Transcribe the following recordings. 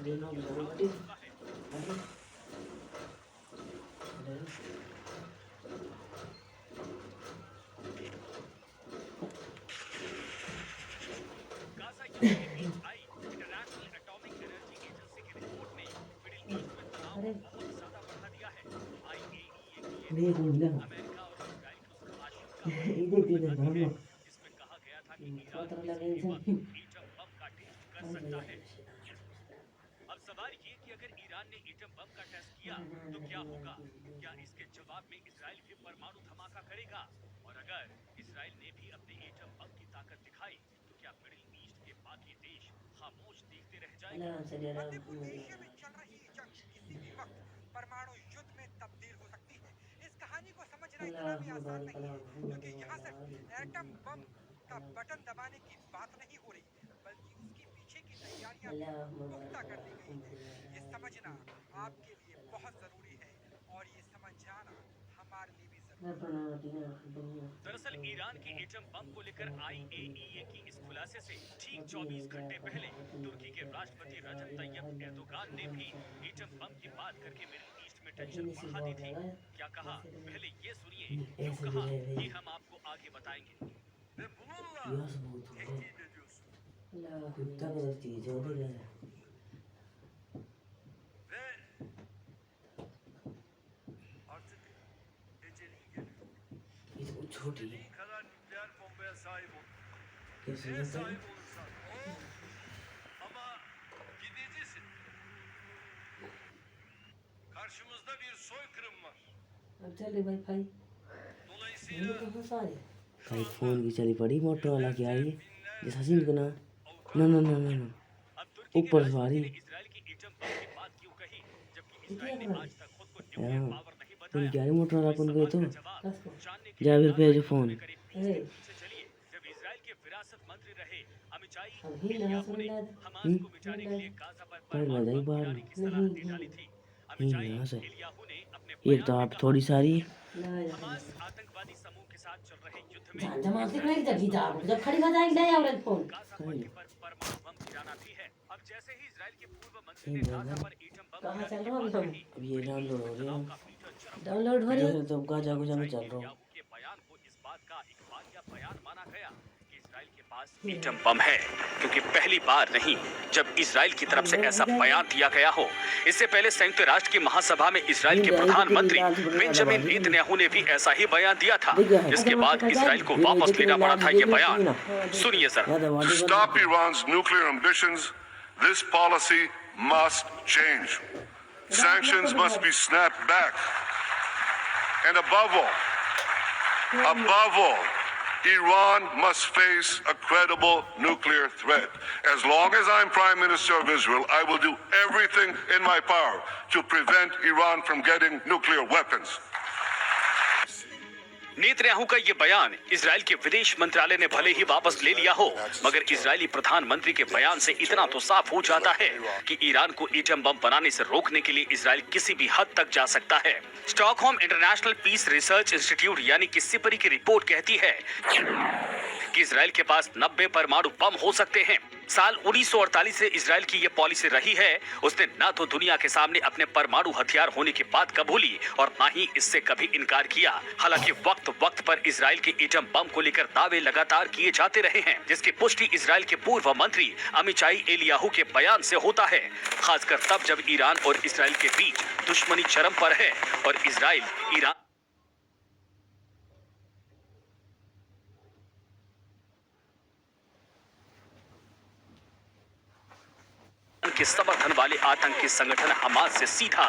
Gaza युद्ध के बीच आई international atomic energy agency की रिपोर्ट ने मिडिल ईस्ट में तनाव को बहुत ज्यादा बढ़ा दिया है। आईएईए की ये रिपोर्ट अमेरिका और इजराइल की उस आशंका पर जोर लगाती है जिसमें कहा गया था कि ईरान किसी भी वक्त एटम बम का टेस्ट कर सकता है। अब सवाल ये कि अगर ईरान ने एटम बम का टेस्ट किया तो क्या होगा? क्या इसके जवाब में इजराइल भी परमाणु धमाका करेगा? और अगर इजराइल ने भी अपने एटम बम की ताकत दिखाई तो क्या मिडिल ईस्ट के बाकी देश खामोश देखते रह जाएंगे? मध्य पूर्व एशिया में चल रही ये जंग किसी भी वक्त परमाणु युद्ध में तब्दील हो सकती है। इस कहानी को समझना इतना भी आसान नहीं है, क्योंकि यहाँ सिर्फ एटम बम का बटन दबाने की बात नहीं हो रही, बल्कि उसके पीछे की तैयारियां भी पुख्ता कर ली गई हैं। ये समझना आपके लिए बहुत जरूरी है और ये समझ जाना हमारे लिए भी जरूरी है। दरअसल ईरान के एटम बम को लेकर आईएईए की इस खुलासे से ठीक 24 घंटे पहले तुर्की के राष्ट्रपति रजब तैयब एर्दोगान ने भी एटम बम की बात करके मिडिल ईस्ट में टेंशन बढ़ा दी थी। क्या कहा, पहले ये सुनिए क्यों कहा, ये हम आपको आगे बताएंगे। Ve bununla tehdit ediyorsun. Ve artık ecelin geliyor. İstediğin kadar nükleer bombaya sahip ol. Neye sahip olursan ol. Ama gidicisin. Karşımızda bir soykırım var. Dolayısıyla भाई फोन की चली पड़ी मोटर वाला की आ रही है जिस हसीन को ना ना ना ना ना ऊपर से आ रही तुम क्या रही मोटर वाला अपन गए तो जा फिर पे जो फोन जब इजराइल के विरासत मंत्री रहे अमिचाई एलियाहू ने हमास को मिटाने के लिए गाजा पर परमाणु बम गिराने की सलाह दे डाली थी। अमिचाई एलियाहू ने अपने एक तो आप थोड़ी सारी हमास आतंकवादी समूह के साथ चल रहे युद्ध में जब खड़ी हो जाएगी ले आओ फोन गाजा पट्टी पर परमाणु बम गिराना भी है। अब जैसे ही इजराइल के पूर्व मंत्री ने गाजा पर एटम बम कहां चल रहा है अब ये डाउनलोड हो रहे हैं डाउनलोड हो रही है तो गाजा गुजा में चल रहा हूँ के बयान को इस बात का एक वाकया बयान माना गया कि इजराइल के पास एटम बम है, क्योंकि पहली बार नहीं जब इजराइल की तरफ से ऐसा बयान दिया गया हो। इससे पहले संयुक्त राष्ट्र की महासभा में इजराइल के प्रधानमंत्री बेंजामिन नेतन्याहू ने भी ऐसा ही बयान दिया था, जिसके बाद इजराइल को वापस लेना पड़ा था ये बयान। सुनिए sir. Stop Iran's nuclear ambitions. This policy must change. Sanctions must be snapped back. And above all, Iran must face a credible nuclear threat. As long as I'm Prime Minister of Israel, I will do everything in my power to prevent Iran from getting nuclear weapons. Netanyahu का ये बयान Israel के विदेश मंत्रालय ने भले ही वापस ले लिया हो, मगर इजरायली प्रधानमंत्री के बयान से इतना तो साफ हो जाता है कि ईरान को एटम बम बनाने से रोकने के लिए इजराइल किसी भी हद तक जा सकता है। Stockholm International Peace Research Institute यानी कि सिपरी की रिपोर्ट कहती है कि इजराइल के पास 90 परमाणु बम हो सकते हैं। साल 1948 से इजराइल की ये पॉलिसी रही है। उसने न तो दुनिया के सामने अपने परमाणु हथियार होने की बात कबूली और न ही इससे कभी इनकार किया। हालांकि वक्त वक्त पर इजराइल के एटम बम को लेकर दावे लगातार किए जाते रहे हैं, जिसकी पुष्टि इजराइल के पूर्व मंत्री अमिचाई एलियाहू के बयान से होता है, खासकर तब जब ईरान और इजराइल के बीच दुश्मनी चरम पर है और इजराइल ईरान के समर्थन वाले आतंकी संगठन हमास से सीधा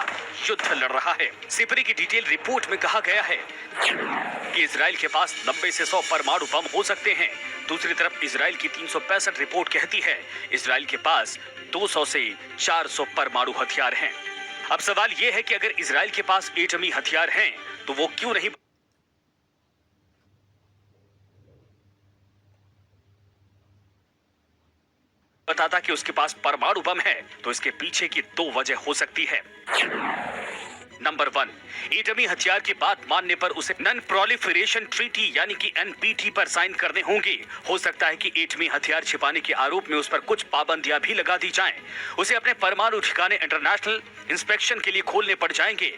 युद्ध लड़ रहा है। सिपरी की डिटेल रिपोर्ट में कहा गया है कि इजराइल के पास 90 से 100 परमाणु बम हो सकते हैं। दूसरी तरफ इजराइल की 365 रिपोर्ट कहती है इजराइल के पास 200 से 400 परमाणु हथियार हैं। अब सवाल यह है कि अगर इजराइल के पास एटमी हथियार हैं तो वो क्यों नहीं बताता कि उसके पास परमाणु बम है? तो इसके पीछे की दो वजह हो सकती है। नंबर 1, एटमी हथियार की बात मानने पर उसे नॉन प्रोलिफरेशन ट्रीटी यानी कि एनपीटी पर साइन करने होंगे। हो सकता है कि एटमी हथियार छिपाने के आरोप में उस पर कुछ पाबंदियां भी लगा दी जाएं। उसे अपने परमाणु ठिकाने इंटरनेशनल इंस्पेक्शन के लिए खोलने पड़ जाएंगे।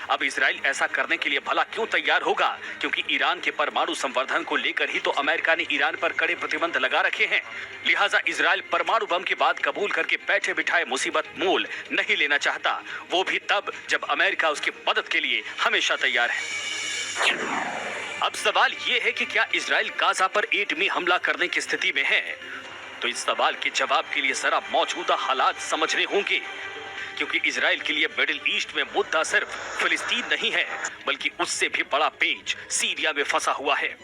अब इजराइल ऐसा करने के लिए भला क्यों तैयार होगा? क्योंकि ईरान के परमाणु संवर्धन को लेकर ही तो अमेरिका ने ईरान पर कड़े प्रतिबंध लगा रखे हैं। लिहाजा इजराइल परमाणु बम की बात कबूल करके बैठे बिठाए मुसीबत मोल नहीं लेना चाहता, वो भी तब जब अमेरिका उसकी मदद के लिए हमेशा तैयार है। अब सवाल ये है कि क्या इजराइल गाजा पर एटमी हमला करने की स्थिति में है? तो इस सवाल के जवाब के लिए जरा मौजूदा हालात समझने होंगे, क्योंकि इजराइल के लिए मिडिल ईस्ट में मुद्दा सिर्फ फिलिस्तीन नहीं है, बल्कि उससे भी बड़ा पेंच सीरिया में फंसा हुआ है।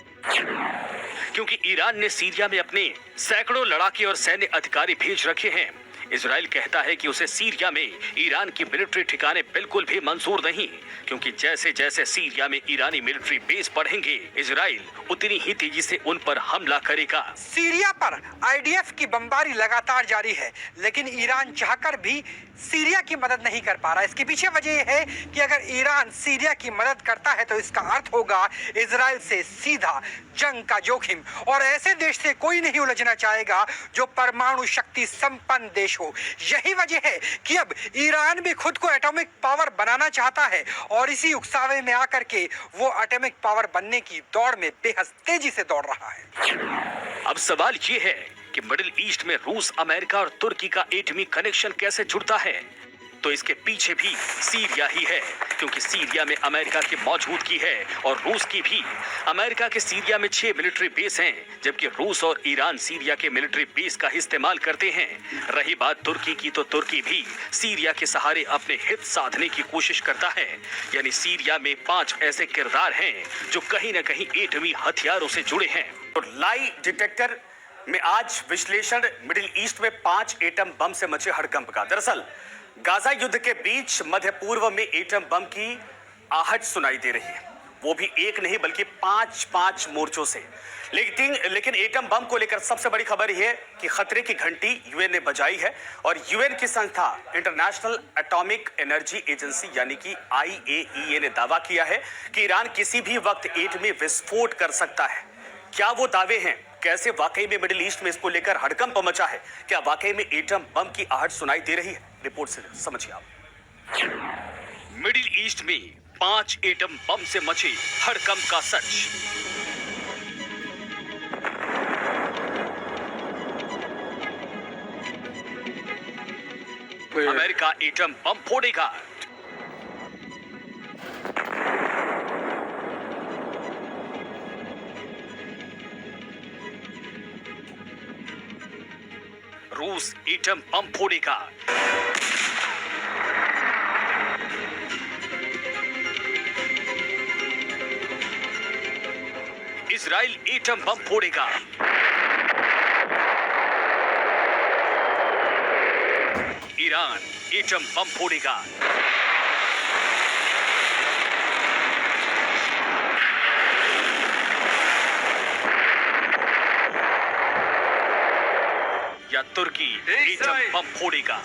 क्योंकि ईरान ने सीरिया में अपने सैकड़ों लड़ाके और सैन्य अधिकारी भेज रखे हैं। इजराइल कहता है कि उसे सीरिया में ईरान की मिलिट्री ठिकाने बिल्कुल भी मंजूर नहीं, क्योंकि जैसे जैसे सीरिया में ईरानी मिलिट्री बेस बढ़ेंगे, इजराइल उतनी ही तेजी से उन पर हमला करेगा। सीरिया पर आईडीएफ की बमबारी लगातार जारी है, लेकिन ईरान चाहकर भी सीरिया की मदद नहीं कर पा रहा। इसके पीछे वजह यह है कि अगर ईरान सीरिया की मदद करता है तो इसका अर्थ होगा इजराइल से सीधा जंग का जोखिम, और ऐसे देश से कोई नहीं उलझना चाहेगा जो परमाणु शक्ति संपन्न देश हो। यही वजह है कि अब ईरान भी खुद को एटॉमिक पावर बनाना चाहता है, और इसी उकसावे में आकर के वो एटॉमिक पावर बनने की दौड़ में बेहद तेजी से दौड़ रहा है। अब सवाल ये है कि मिडिल ईस्ट में रूस, अमेरिका और तुर्की का एटमी कनेक्शन कैसे जुड़ता है? तो इसके पीछे भी सीरिया ही है, क्योंकि सीरिया में अमेरिका की मौजूदगी है और रूस की भी। अमेरिका के सीरिया में 6 मिलिट्री बेस हैं, जबकि रूस और ईरान सीरिया के मिलिट्री बेस का इस्तेमाल करते हैं। रही बात तुर्की की, तो तुर्की भी सीरिया के सहारे अपने हित साधने की कोशिश करता है। यानी सीरिया में 5 ऐसे किरदार हैं जो कहीं न कहीं एटमी हथियारों से जुड़े हैं। तो लाई डिटेक्टर में आज विश्लेषण मिडिल ईस्ट में 5 एटम बम से मचे हड़कंप का। दरअसल गाजा युद्ध के बीच मध्य पूर्व में एटम बम की आहट सुनाई दे रही है, वो भी एक नहीं बल्कि 5 मोर्चों से। लेकिन एटम बम को लेकर सबसे बड़ी खबर यह है कि खतरे की घंटी यूएन ने बजाई है, और यूएन की संस्था इंटरनेशनल एटॉमिक एनर्जी एजेंसी यानी कि IAEA ने दावा किया है कि ईरान किसी भी वक्त एटमी विस्फोट कर सकता है। क्या वो दावे हैं? कैसे वाकई में मिडिल ईस्ट में इसको लेकर हड़कंप मचा है? क्या वाकई में एटम बम की आहट सुनाई दे रही है? रिपोर्ट से समझिए आप। मिडिल ईस्ट में 5 एटम बम से मचे हड़कंप का सच। अमेरिका एटम बम फोड़ेगा। रूस एटम बम फोड़ेगा। इजराइल एटम बम फोड़ेगा। ईरान एटम बम फोड़ेगा। या तुर्की एटम बम फोड़ेगा।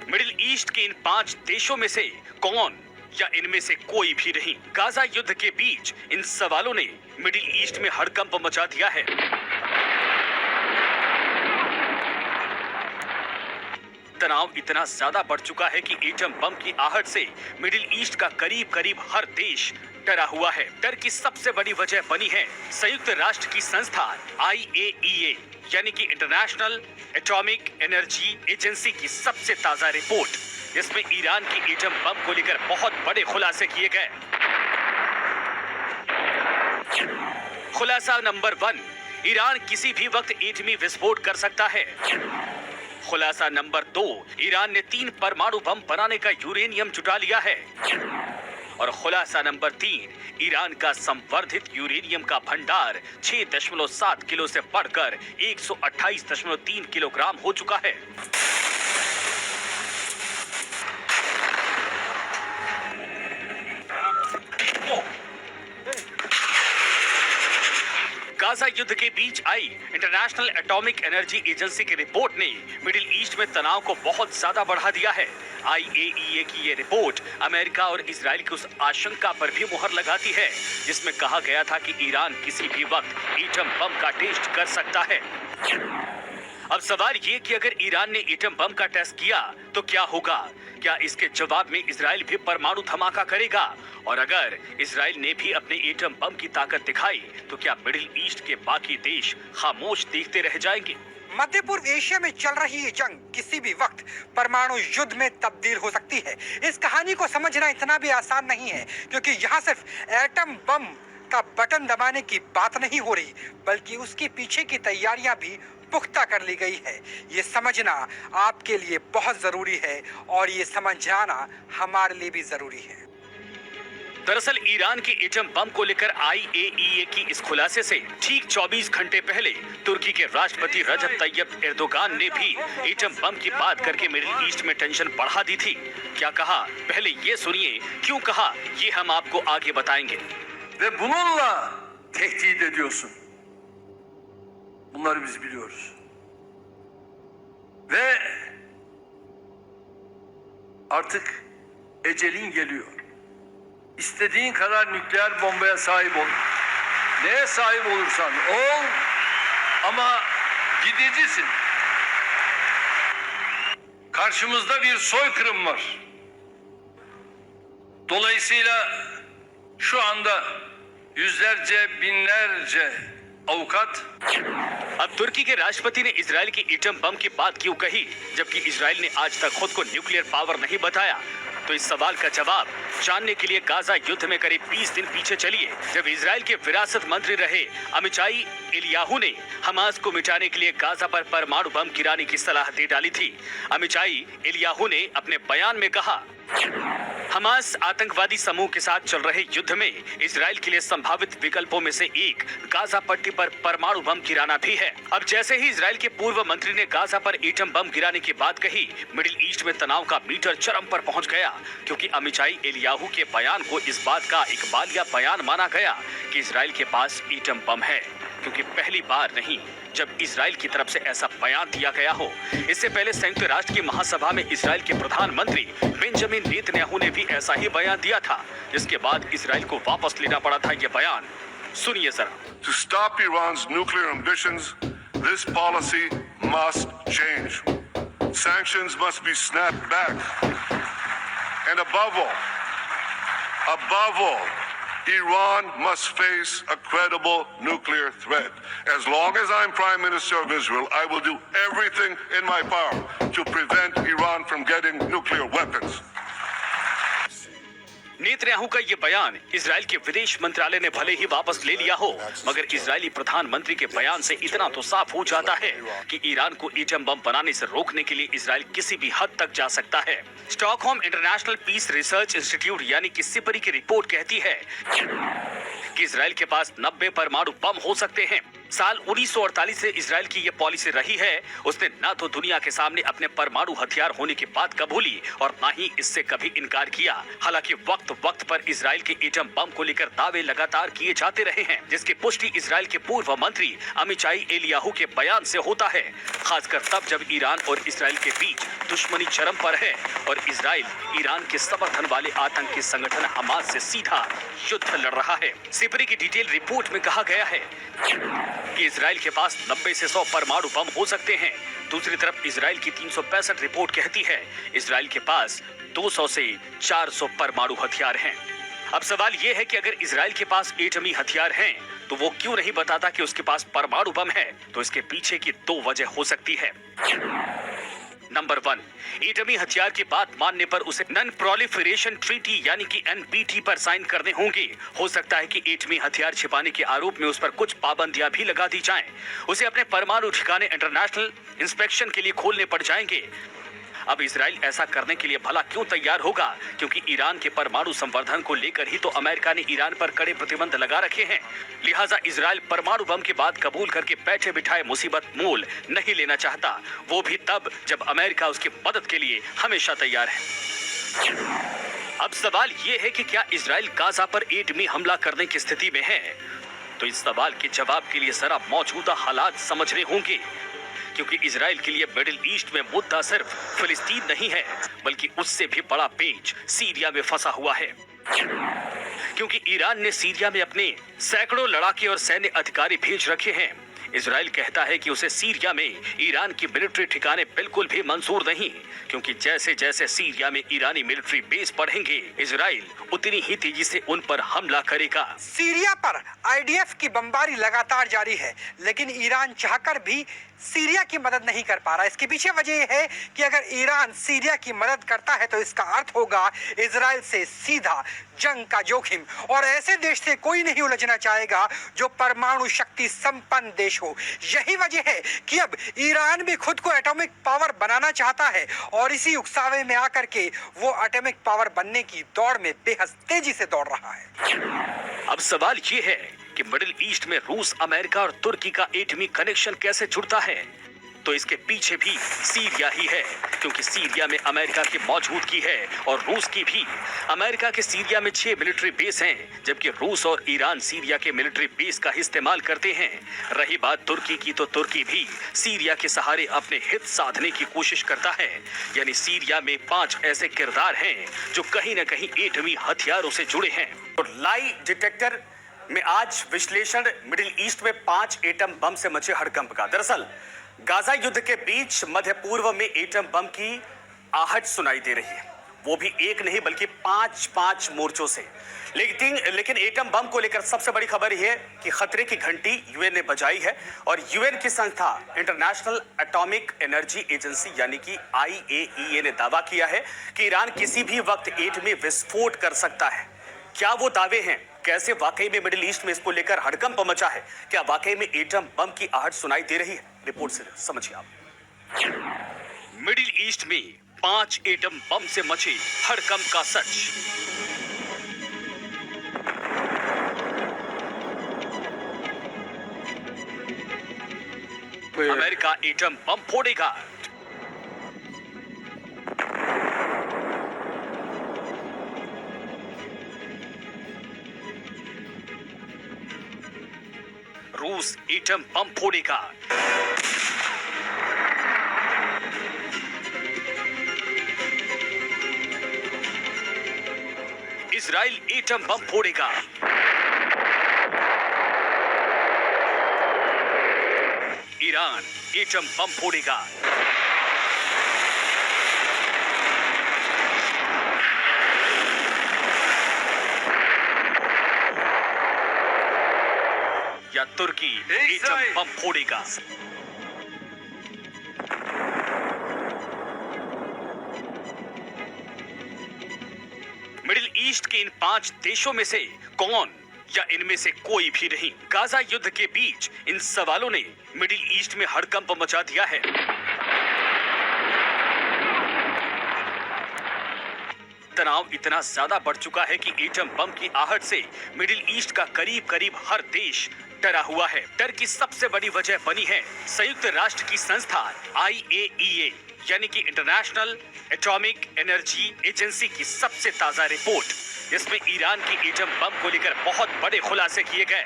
मिडिल ईस्ट के इन 5 देशों में से कौन, या इनमें से कोई भी नहीं? गाजा युद्ध के बीच इन सवालों ने मिडिल ईस्ट में हड़कंप मचा दिया है। तनाव इतना ज्यादा बढ़ चुका है कि एटम बम की आहट से मिडिल ईस्ट का करीब करीब हर देश डरा हुआ है। डर की सबसे बड़ी वजह बनी है संयुक्त राष्ट्र की संस्था IAEA यानी कि इंटरनेशनल एटॉमिक एनर्जी एजेंसी की सबसे ताजा रिपोर्ट, जिसमें ईरान की एटम बम को लेकर बहुत बड़े खुलासे किए गए। खुलासा नंबर 1, ईरान किसी भी वक्त एटमी विस्फोट कर सकता है। खुलासा नंबर 2, ईरान ने 3 परमाणु बम बनाने का यूरेनियम जुटा लिया है। और खुलासा नंबर 3, ईरान का संवर्धित यूरेनियम का भंडार 6.7 किलो से बढ़कर 128.3 किलोग्राम हो चुका है। गाजा युद्ध के बीच आई इंटरनेशनल एटॉमिक एनर्जी एजेंसी की रिपोर्ट ने मिडिल ईस्ट में तनाव को बहुत ज्यादा बढ़ा दिया है। IAEA की ये रिपोर्ट अमेरिका और इजराइल की उस आशंका पर भी मुहर लगाती है जिसमें कहा गया था कि ईरान किसी भी वक्त एटम बम का टेस्ट कर सकता है। अब सवाल ये कि अगर ईरान ने एटम बम का टेस्ट किया तो क्या होगा? क्या इसके जवाब में इजराइल भी परमाणु धमाका करेगा? और अगर इजराइल ने भी अपने एटम बम की ताकत दिखाई तो क्या मिडिल ईस्ट के बाकी देश खामोश देखते रह जाएंगे? मध्य पूर्व एशिया में चल रही ये जंग किसी भी वक्त परमाणु युद्ध में तब्दील हो सकती है। इस कहानी को समझना इतना भी आसान नहीं है, क्योंकि यहाँ सिर्फ एटम बम का बटन दबाने की बात नहीं हो रही, बल्कि उसके पीछे की तैयारियां भी पुख्ता कर ली गई है। ये समझना आपके लिए बहुत जरूरी है और ये समझ जाना हमारे लिए भी जरूरी है। दरअसल ईरान के एटम बम को लेकर IAEA की इस खुलासे से ठीक 24 घंटे पहले तुर्की के राष्ट्रपति रजब तैयब एर्दोगान ने भी एटम बम की बात करके मिडिल ईस्ट में टेंशन बढ़ा दी थी। क्या कहा, पहले ये सुनिए क्यों कहा, ये हम आपको आगे बताएंगे। Ve bununla tehdit ediyorsun. Bunları biz biliyoruz. Ve artık ecelin geliyor. İstediğin kadar nükleer bombaya sahip ol. Neye sahip olursan ol ama gidicisin. Karşımızda bir soykırım var. Dolayısıyla şu anda yüzlerce, binlerce avukat अब तुर्की के राष्ट्रपति ने Israel की atom bomb की बात क्यों कही, जबकि इजराइल ने आज तक खुद को न्यूक्लियर पावर नहीं बताया? तो इस सवाल का जवाब जानने के लिए गाजा युद्ध में करीब 20 दिन पीछे चलिए, जब इजराइल के विरासत मंत्री रहे अमिचाई एलियाहू ने हमास को मिटाने के लिए गाजा पर परमाणु बम गिराने की सलाह दे डाली थी। अमिचाई एलियाहू ने अपने बयान में कहा, हमास आतंकवादी समूह के साथ चल रहे युद्ध में इजराइल के लिए संभावित विकल्पों में से एक गाजा पट्टी पर परमाणु बम गिराना भी है। अब जैसे ही इजराइल के पूर्व मंत्री ने गाजा पर एटम बम गिराने की बात कही, मिडिल ईस्ट में तनाव का मीटर चरम पर पहुंच गया, क्योंकि अमिचाई एलियाहू के बयान को इस बात का इकबालिया बयान माना गया कि इजराइल के पास एटम बम है, क्योंकि पहली बार नहीं जब इजराइल की तरफ से ऐसा बयान दिया गया हो। इससे पहले संयुक्त राष्ट्र की महासभा में इजराइल के प्रधानमंत्री बेंजामिन नेतन्याहू ने भी ऐसा ही बयान दिया था, जिसके बाद इजराइल को वापस लेना पड़ा था ये बयान। सुनिए जरा। To stop Iran's nuclear ambitions, this policy must change. Sanctions must be snapped back. And above all, Iran must face a credible nuclear threat. As long as I'm Prime Minister of Israel, I will do everything in my power to prevent Iran from getting nuclear weapons. Netanyahu का ये बयान Israel के विदेश मंत्रालय ने भले ही वापस ले लिया हो, मगर इजरायली प्रधानमंत्री के बयान से इतना तो साफ हो जाता है कि ईरान को एटम बम बनाने से रोकने के लिए इजराइल किसी भी हद तक जा सकता है। Stockholm International Peace Research Institute यानी कि सिपरी की रिपोर्ट कहती है कि इजराइल के पास 90 परमाणु बम हो सकते हैं। साल 1948 से इजराइल की ये पॉलिसी रही है। उसने न तो दुनिया के सामने अपने परमाणु हथियार होने की बात कबूली और न ही इससे कभी इनकार किया। हालांकि वक्त वक्त पर इजराइल के एटम बम को लेकर दावे लगातार किए जाते रहे हैं, जिसकी पुष्टि इजराइल के पूर्व मंत्री अमिचाई एलियाहू के बयान से होता है, खासकर तब जब ईरान और इजराइल के बीच दुश्मनी चरम पर है और इजराइल ईरान के समर्थन वाले आतंकी संगठन हमास से सीधा युद्ध लड़ रहा है। सिपरी की डिटेल रिपोर्ट में कहा गया है कि इजराइल के पास 90 से 100 परमाणु बम हो सकते हैं। दूसरी तरफ इजराइल की 365 रिपोर्ट कहती है इजराइल के पास 200 से 400 परमाणु हथियार हैं। अब सवाल यह है कि अगर इजराइल के पास एटमी हथियार हैं, तो वो क्यों नहीं बताता कि उसके पास परमाणु बम है? तो इसके पीछे की दो वजह हो सकती है। नंबर 1, एटमी हथियार की बात मानने पर उसे नॉन प्रोलिफरेशन ट्रीटी यानी कि NPT पर साइन करने होंगे। हो सकता है कि एटमी हथियार छिपाने के आरोप में उस पर कुछ पाबंदियां भी लगा दी जाएं। उसे अपने परमाणु ठिकाने इंटरनेशनल इंस्पेक्शन के लिए खोलने पड़ जाएंगे। अब इजराइल ऐसा करने के लिए भला क्यों तैयार होगा? क्योंकि ईरान के परमाणु संवर्धन को लेकर ही तो अमेरिका ने ईरान पर कड़े प्रतिबंध लगा रखे हैं। लिहाजा इजराइल परमाणु बम की बात कबूल करके बैठे बिठाए मुसीबत मोल नहीं लेना चाहता, वो भी तब जब अमेरिका उसकी मदद के लिए हमेशा तैयार है। अब सवाल ये है कि क्या इजराइल गाजा पर एटमी हमला करने की स्थिति में है? तो इस सवाल के जवाब के लिए जरा मौजूदा हालात समझने होंगे, क्योंकि इजराइल के लिए मिडिल ईस्ट में मुद्दा सिर्फ फिलिस्तीन नहीं है, बल्कि उससे भी बड़ा पेच सीरिया में फंसा हुआ है। क्योंकि ईरान ने सीरिया में अपने सैकड़ों लड़ाके और सैन्य अधिकारी भेज रखे हैं। इजराइल कहता है कि उसे सीरिया में ईरान की मिलिट्री ठिकाने बिल्कुल भी मंजूर नहीं, क्योंकि जैसे जैसे सीरिया में ईरानी मिलिट्री बेस बढ़ेंगे, इजराइल उतनी ही तेजी से उन पर हमला करेगा। सीरिया पर आईडीएफ की बमबारी लगातार जारी है, लेकिन ईरान चाहकर भी सीरिया की मदद नहीं कर पा रहा। इसके पीछे वजह यह है कि अगर ईरान सीरिया की मदद करता है तो इसका अर्थ होगा इजराइल से सीधा जंग का जोखिम, और ऐसे देश से कोई नहीं उलझना चाहेगा जो परमाणु शक्ति संपन्न देश हो। यही वजह है कि अब ईरान भी खुद को एटॉमिक पावर बनाना चाहता है, और इसी उकसावे में आकर के वो एटॉमिक पावर बनने की दौड़ में बेहद तेजी से दौड़ रहा है। अब सवाल ये है कि मिडिल ईस्ट में रूस, अमेरिका और तुर्की का एटमी कनेक्शन कैसे जुड़ता है? तो इसके पीछे भी सीरिया ही है, क्योंकि सीरिया में अमेरिका की मौजूदगी है और रूस की भी। अमेरिका के सीरिया में 6 मिलिट्री बेस हैं, जबकि रूस और ईरान सीरिया के मिलिट्री बेस का इस्तेमाल करते हैं। रही बात तुर्की की, तो तुर्की भी सीरिया के सहारे अपने हित साधने की कोशिश करता है। यानी सीरिया में 5 ऐसे किरदार हैं जो कहीं न कहीं एटमी हथियारों से जुड़े हैं। और लाई डिटेक्टर में आज विश्लेषण मिडिल ईस्ट में 5 एटम बम से मचे हड़कंप का। दरअसल गाजा युद्ध के बीच मध्य पूर्व में एटम बम की आहट सुनाई दे रही है, वो भी एक नहीं बल्कि 5 मोर्चों से। लेकिन एटम बम को लेकर सबसे बड़ी खबर यह है कि खतरे की घंटी यूएन ने बजाई है, और यूएन की संस्था इंटरनेशनल एटॉमिक एनर्जी एजेंसी यानी कि IAEA ने दावा किया है कि ईरान किसी भी वक्त एटमी विस्फोट कर सकता है। क्या वो दावे हैं? कैसे वाकई में मिडिल ईस्ट में इसको लेकर हड़कंप मचा है? क्या वाकई में एटम बम की आहट सुनाई दे रही है? रिपोर्ट से समझिए आप। मिडिल ईस्ट में 5 एटम बम से मचे हड़कंप का सच। अमेरिका एटम बम फोड़ेगा। रूस एटम बम फोड़ेगा। इजराइल एटम बम फोड़ेगा। ईरान एटम बम फोड़ेगा। या तुर्की एटम बम फोड़ेगा। मिडिल ईस्ट के इन 5 देशों में से कौन, या इनमें से कोई भी नहीं? गाजा युद्ध के बीच इन सवालों ने मिडिल ईस्ट में हड़कंप मचा दिया है। तनाव इतना ज्यादा बढ़ चुका है कि एटम बम की आहट से मिडिल ईस्ट का करीब हर देश डरा हुआ है। डर की सबसे बड़ी वजह बनी है संयुक्त राष्ट्र की संस्था IAEA यानी कि इंटरनेशनल एटॉमिक एनर्जी एजेंसी की सबसे ताजा रिपोर्ट, जिसमें ईरान की एटम बम को लेकर बहुत बड़े खुलासे किए गए।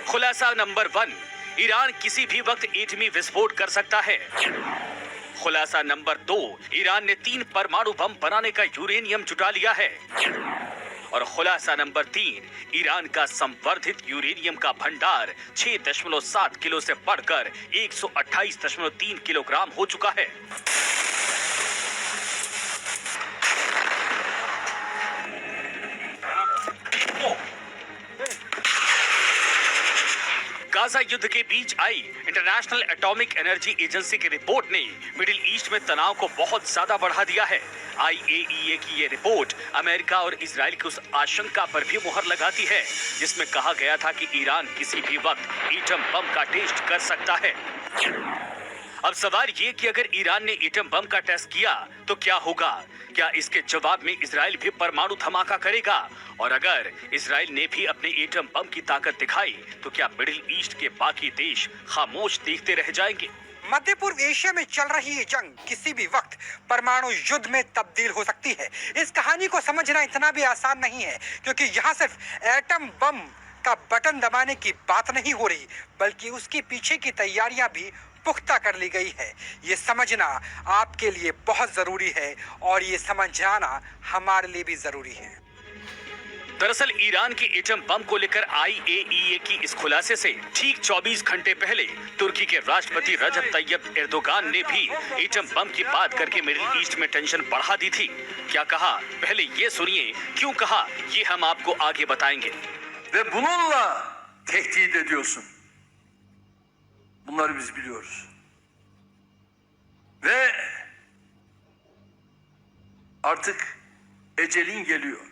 खुलासा नंबर 1, ईरान किसी भी वक्त एटमी विस्फोट कर सकता है। खुलासा नंबर 2, ईरान ने 3 परमाणु बम बनाने का यूरेनियम जुटा लिया है। और खुलासा नंबर 3, ईरान का संवर्धित यूरेनियम का भंडार 6.7 किलो से बढ़कर 128.3 किलोग्राम हो चुका है। गाजा युद्ध के बीच आई इंटरनेशनल एटॉमिक एनर्जी एजेंसी की रिपोर्ट ने मिडिल ईस्ट में तनाव को बहुत ज्यादा बढ़ा दिया है। IAEA की ये रिपोर्ट अमेरिका और इजराइल की उस आशंका पर भी मुहर लगाती है जिसमें कहा गया था कि ईरान किसी भी वक्त एटम बम का टेस्ट कर सकता है। अब सवाल ये कि अगर ईरान ने एटम बम का टेस्ट किया तो क्या होगा? क्या इसके जवाब में इजराइल भी परमाणु धमाका करेगा? और अगर इजराइल ने भी अपने एटम बम की ताकत दिखाई तो क्या मिडिल ईस्ट के बाकी देश खामोश देखते रह जाएंगे? मध्य पूर्व एशिया में चल रही ये जंग किसी भी वक्त परमाणु युद्ध में तब्दील हो सकती है। इस कहानी को समझना इतना भी आसान नहीं है, क्योंकि यहाँ सिर्फ एटम बम का बटन दबाने की बात नहीं हो रही, बल्कि उसके पीछे की तैयारियां भी पुख्ता कर ली गई है। ये समझना आपके लिए बहुत जरूरी है और ये समझ जाना हमारे लिए भी जरूरी है। दरअसल ईरान के एटम बम को लेकर IAEA की इस खुलासे से ठीक 24 घंटे पहले तुर्की के राष्ट्रपति रजब तैयब एर्दोगान ने भी एटम बम की बात करके मिडिल ईस्ट में टेंशन बढ़ा दी थी। क्या कहा, पहले ये सुनिए क्यों कहा, ये हम आपको आगे बताएंगे। Ve bununla tehdit ediyorsun. Bunları biz biliyoruz. Ve artık ecelin geliyor.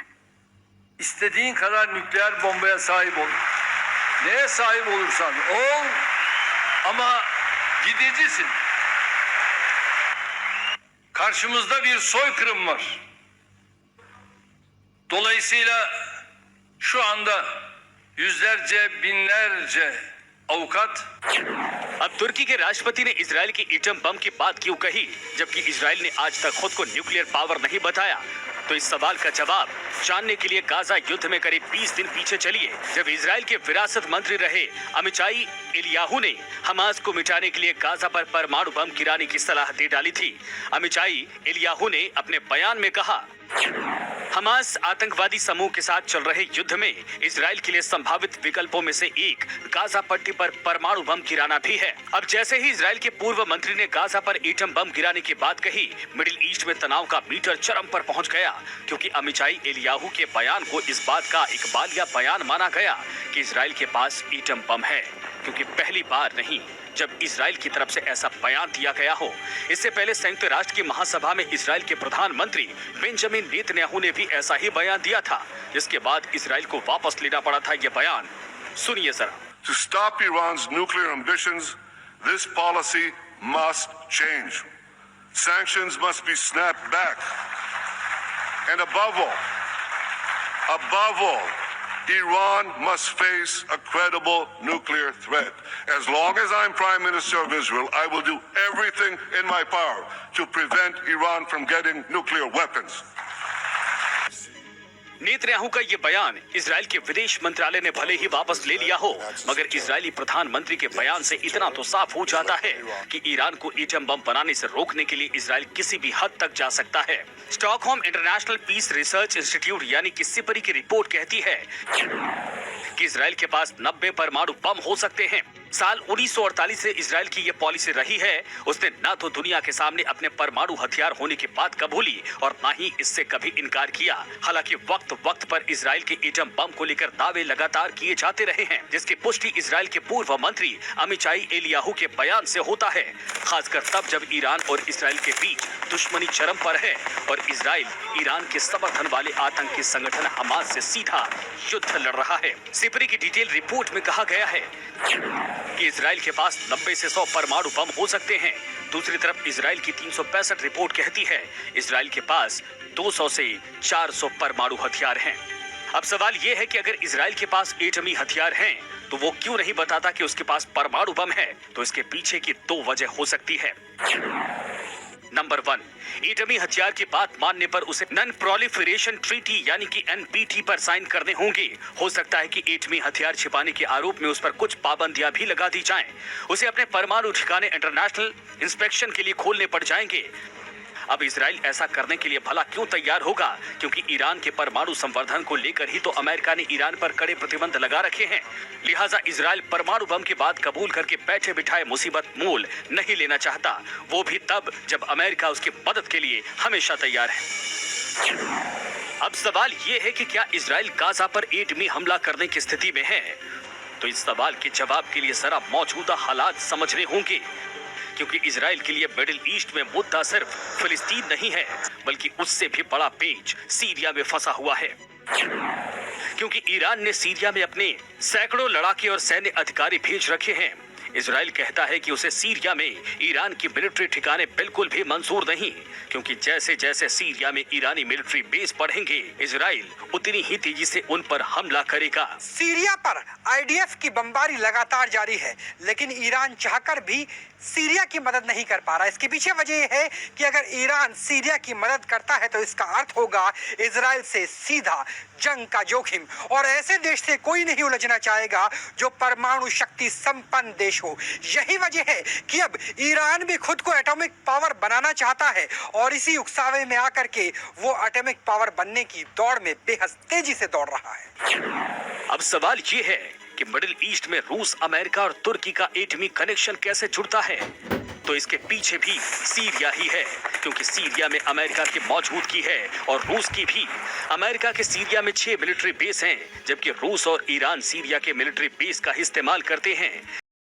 İstediğin kadar nükleer bombaya sahip ol. Neye sahip olursan ol ama gidicisin. Karşımızda bir soykırım var. Dolayısıyla şu anda yüzlerce, binlerce avukat अब तुर्की के राष्ट्रपति ने Israel की atom bomb की बात क्यों कही, जबकि इजराइल ने आज तक खुद को न्यूक्लियर पावर नहीं बताया। तो इस सवाल का जवाब जानने के लिए गाजा युद्ध में करीब 20 दिन पीछे चलिए, जब इजराइल के विरासत मंत्री रहे अमिचाई एलियाहू ने हमास को मिटाने के लिए गाजा पर परमाणु बम गिराने की सलाह दे डाली थी। अमिचाई एलियाहू ने अपने बयान में कहा, हमास आतंकवादी समूह के साथ चल रहे युद्ध में इजराइल के लिए संभावित विकल्पों में से एक गाजा पट्टी पर परमाणु बम गिराना भी है। अब जैसे ही इजराइल के पूर्व मंत्री ने गाजा पर एटम बम गिराने की बात कही, मिडिल ईस्ट में तनाव का मीटर चरम पर पहुंच गया, क्योंकि अमिचाई एलियाहू के बयान को इस बात का इकबालिया बयान माना गया कि इजराइल के पास एटम बम है, क्योंकि पहली बार नहीं जब इजराइल की तरफ से ऐसा बयान दिया गया हो। इससे पहले संयुक्त राष्ट्र की महासभा में इजराइल के प्रधानमंत्री बेंजामिन नेतन्याहू ने भी ऐसा ही बयान दिया था, जिसके बाद इजराइल को वापस लेना पड़ा था। ये बयान सुनिए जरा। To stop Iran's nuclear ambitions, this policy must change. Sanctions must be snapped back. And above all, Iran must face a credible nuclear threat. As long as I'm Prime Minister of Israel, I will do everything in my power to prevent Iran from getting nuclear weapons. Netanyahu का ये बयान Israel के विदेश मंत्रालय ने भले ही वापस ले लिया हो, मगर इजरायली प्रधानमंत्री के बयान से इतना तो साफ हो जाता है कि ईरान को एटम बम बनाने से रोकने के लिए इजराइल किसी भी हद तक जा सकता है। Stockholm International Peace Research Institute यानी कि सिपरी की रिपोर्ट कहती है कि इजराइल के पास 90 परमाणु बम हो सकते हैं। साल 1948 से इजराइल की ये पॉलिसी रही है। उसने न तो दुनिया के सामने अपने परमाणु हथियार होने की बात कबूली और न ही इससे कभी इनकार किया। हालांकि वक्त वक्त पर इजराइल के एटम बम को लेकर दावे लगातार किए जाते रहे हैं, जिसकी पुष्टि इजराइल के पूर्व मंत्री अमिचाई एलियाहू के बयान से होता है, खासकर तब जब ईरान और इजराइल के बीच दुश्मनी चरम पर है और इजराइल ईरान के समर्थन वाले आतंकी संगठन हमास से सीधा युद्ध लड़ रहा है। सिपरी की डिटेल रिपोर्ट में कहा गया है कि इजराइल के पास 90 से 100 परमाणु बम हो सकते हैं। दूसरी तरफ इजराइल की 365 रिपोर्ट कहती है इजराइल के पास 200 से 400 परमाणु हथियार हैं। अब सवाल ये है कि अगर इजराइल के पास एटमी हथियार हैं, तो वो क्यों नहीं बताता कि उसके पास परमाणु बम है? तो इसके पीछे की दो वजह हो सकती है। नंबर 1, एटमी हथियार की बात मानने पर उसे नॉन प्रोलिफरेशन ट्रीटी यानी कि NPT पर साइन करने होंगे। हो सकता है कि एटमी हथियार छिपाने के आरोप में उस पर कुछ पाबंदियां भी लगा दी जाएं। उसे अपने परमाणु ठिकाने इंटरनेशनल इंस्पेक्शन के लिए खोलने पड़ जाएंगे। अब इजराइल ऐसा करने के लिए भला क्यों तैयार होगा? क्योंकि ईरान के परमाणु संवर्धन को लेकर ही तो अमेरिका ने ईरान पर कड़े प्रतिबंध लगा रखे हैं। लिहाजा इजराइल परमाणु बम की बात कबूल करके बैठे बिठाए मुसीबत मोल नहीं लेना चाहता, वो भी तब जब अमेरिका उसकी मदद के लिए हमेशा तैयार है। अब सवाल ये है कि क्या इजराइल गाजा पर एटमी हमला करने की स्थिति में है? तो इस सवाल के जवाब के लिए जरा मौजूदा हालात समझने होंगे, क्योंकि इजराइल के लिए मिडिल ईस्ट में मुद्दा सिर्फ फिलिस्तीन नहीं है, बल्कि उससे भी बड़ा पेच सीरिया में फंसा हुआ है। क्योंकि ईरान ने सीरिया में अपने सैकड़ों लड़ाके और सैन्य अधिकारी भेज रखे हैं। इजराइल कहता है कि उसे सीरिया में ईरान की मिलिट्री ठिकाने बिल्कुल भी मंजूर नहीं, क्योंकि जैसे जैसे सीरिया में ईरानी मिलिट्री बेस बढ़ेंगे, इजराइल उतनी ही तेजी से उन पर हमला करेगा। सीरिया पर IDF की बमबारी लगातार जारी है, लेकिन ईरान चाहकर भी सीरिया की मदद नहीं कर पा रहा। इसके पीछे वजह यह है कि अगर ईरान सीरिया की मदद करता है तो इसका अर्थ होगा इजराइल से सीधा जंग का जोखिम, और ऐसे देश से कोई नहीं उलझना चाहेगा जो परमाणु शक्ति संपन्न देश हो। यही वजह है कि अब ईरान भी खुद को एटॉमिक पावर बनाना चाहता है और इसी उकसावे में आकर के वो एटॉमिक पावर बनने की दौड़ में बेहद तेजी से दौड़ रहा है। अब सवाल ये है कि मिडिल ईस्ट में रूस, अमेरिका और तुर्की का एटमी कनेक्शन कैसे जुड़ता है? तो इसके पीछे भी सीरिया ही है, क्योंकि सीरिया में अमेरिका की मौजूदगी है और रूस की भी। अमेरिका के सीरिया में 6 मिलिट्री बेस हैं, जबकि रूस और ईरान सीरिया के मिलिट्री बेस का इस्तेमाल करते हैं।